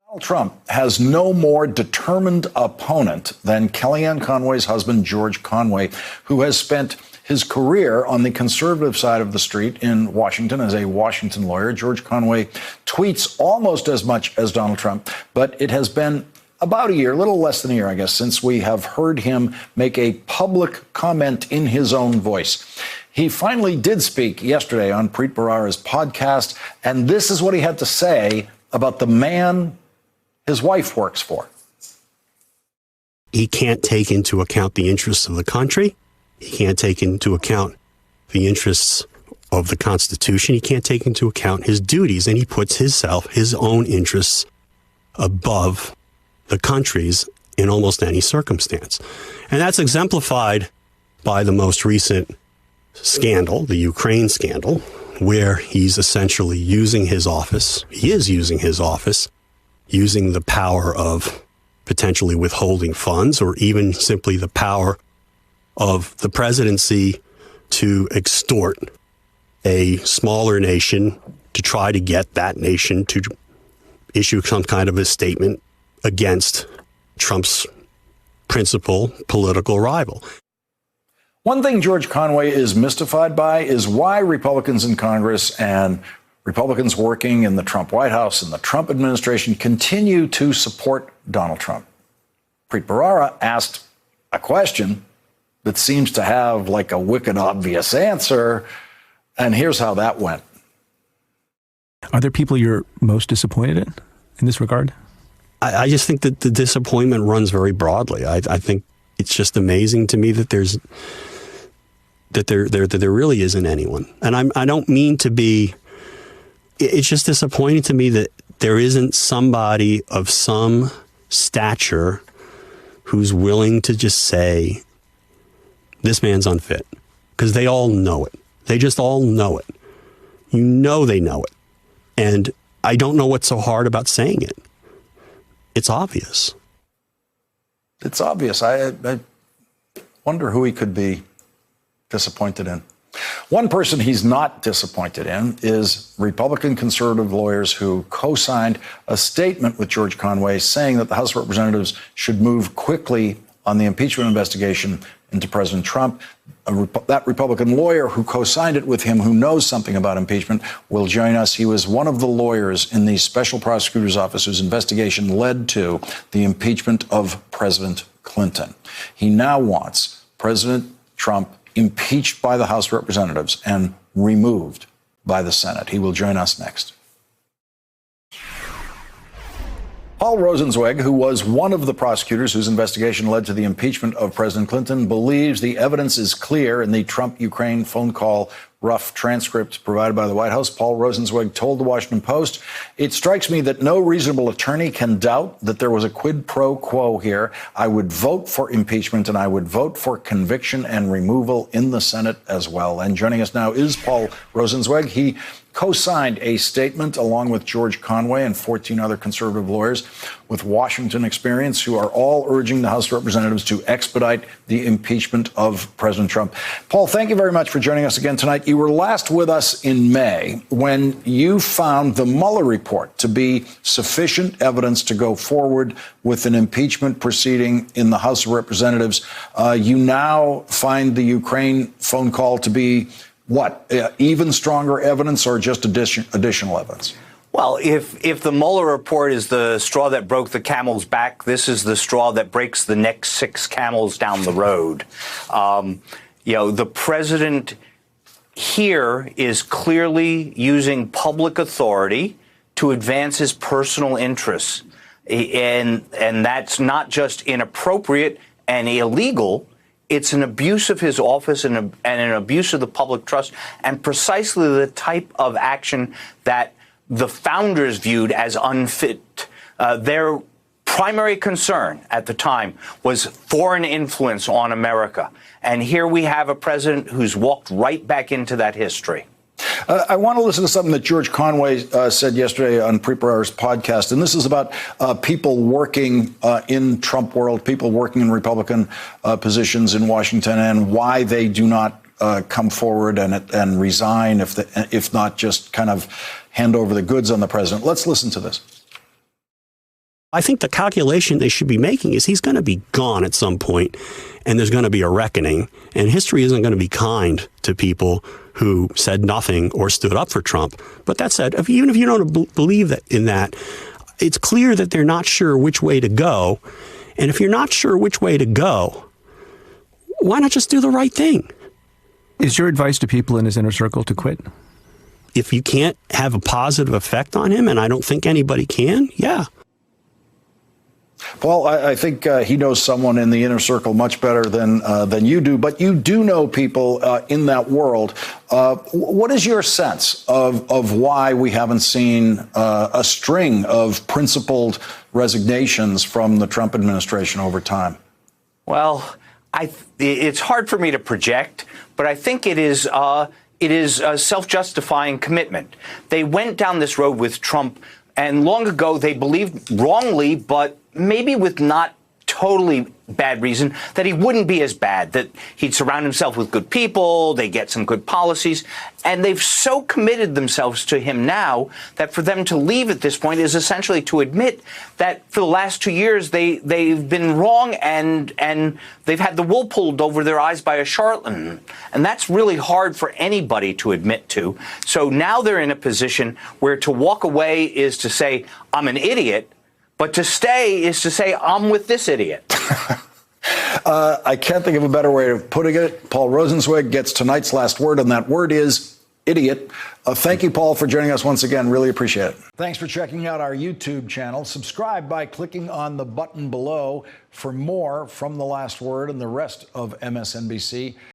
Donald Trump has no more determined opponent than Kellyanne Conway's husband, George Conway, who has spent his career on the conservative side of the street in Washington as a Washington lawyer. George Conway tweets almost as much as Donald Trump, but it has been about a year, a little less than a year, I guess, since we have heard him make a public comment in his own voice. He finally did speak yesterday on Preet Bharara's podcast, and this is what he had to say about the man his wife works for. He can't take into account the interests of the country. He can't take into account the interests of the Constitution. He can't take into account his duties, and he puts his own interests above the country's in almost any circumstance. And that's exemplified by the most recent scandal, the Ukraine scandal, where he's essentially using his office. He is using his office, using the power of potentially withholding funds, or even simply the power of the presidency to extort a smaller nation to try to get that nation to issue some kind of a statement against Trump's principal political rival. One thing George Conway is mystified by is why Republicans in Congress and Republicans working in the Trump White House and the Trump administration continue to support Donald Trump. Preet Bharara asked a question that seems to have like a wicked obvious answer, and here's how that went. Are there people you're most disappointed in this regard? I just think that the disappointment runs very broadly. I think it's just amazing to me that there really isn't anyone. And I don't mean to be. It's just disappointing to me that there isn't somebody of some stature who's willing to just say, this man's unfit. Because they all know it. They just all know it. You know they know it. And I don't know what's so hard about saying it. It's obvious. It's obvious. I wonder who he could be disappointed in. One person he's not disappointed in is Republican conservative lawyers who co-signed a statement with George Conway saying that the House of Representatives should move quickly on the impeachment investigation into President Trump. That Republican lawyer who co-signed it with him, who knows something about impeachment, will join us. He was one of the lawyers in the special prosecutor's office whose investigation led to the impeachment of President Clinton. He now wants President Trump impeached by the House of Representatives and removed by the Senate. He will join us next. Paul Rosenzweig, who was one of the prosecutors whose investigation led to the impeachment of President Clinton, believes the evidence is clear in the Trump-Ukraine phone call rough transcript provided by the White House. Paul Rosenzweig told the Washington Post, "It strikes me that no reasonable attorney can doubt that there was a quid pro quo here. I would vote for impeachment, and I would vote for conviction and removal in the Senate as well." And joining us now is Paul Rosenzweig. He co-signed a statement along with George Conway and 14 other conservative lawyers with Washington experience who are all urging the House of Representatives to expedite the impeachment of President Trump. Paul, thank you very much for joining us again tonight. You were last with us in May when you found the Mueller report to be sufficient evidence to go forward with an impeachment proceeding in the House of Representatives. You now find the Ukraine phone call to be what, even stronger evidence or just additional evidence? Well, if the Mueller report is the straw that broke the camel's back, this is the straw that breaks the next 6 camels down the road. The president here is clearly using public authority to advance his personal interests. And that's not just inappropriate and illegal. It's an abuse of his office and an abuse of the public trust, and precisely the type of action that the founders viewed as unfit. Their primary concern at the time was foreign influence on America. And here we have a president who's walked right back into that history. I want to listen to something that George Conway said yesterday on Preet Bharara's podcast, and this is about people working in Trump world, people working in Republican positions in Washington, and why they do not come forward and resign, if not just kind of hand over the goods on the president. Let's listen to this. I think the calculation they should be making is he's going to be gone at some point, and there's going to be a reckoning. And history isn't going to be kind to people who said nothing or stood up for Trump. But that said, even if you don't believe in that, it's clear that they're not sure which way to go. And if you're not sure which way to go, why not just do the right thing? Is your advice to people in his inner circle to quit? If you can't have a positive effect on him, and I don't think anybody can, yeah. Paul, I think he knows someone in the inner circle much better than you do, but you do know people in that world. What is your sense of why we haven't seen a string of principled resignations from the Trump administration over time? Well, it's hard for me to project, but I think it is a self-justifying commitment. They went down this road with Trump, and long ago they believed wrongly, but maybe with not totally bad reason, that he wouldn't be as bad, that he'd surround himself with good people, they get some good policies, and they've so committed themselves to him now that for them to leave at this point is essentially to admit that for the last 2 years they've been wrong and they've had the wool pulled over their eyes by a charlatan. And that's really hard for anybody to admit to. So now they're in a position where to walk away is to say, I'm an idiot, but to stay is to say, I'm with this idiot. I can't think of a better way of putting it. Paul Rosenzweig gets tonight's last word, and that word is idiot. Thank you, Paul, for joining us once again. Really appreciate it. Thanks for checking out our YouTube channel. Subscribe by clicking on the button below for more from The Last Word and the rest of MSNBC.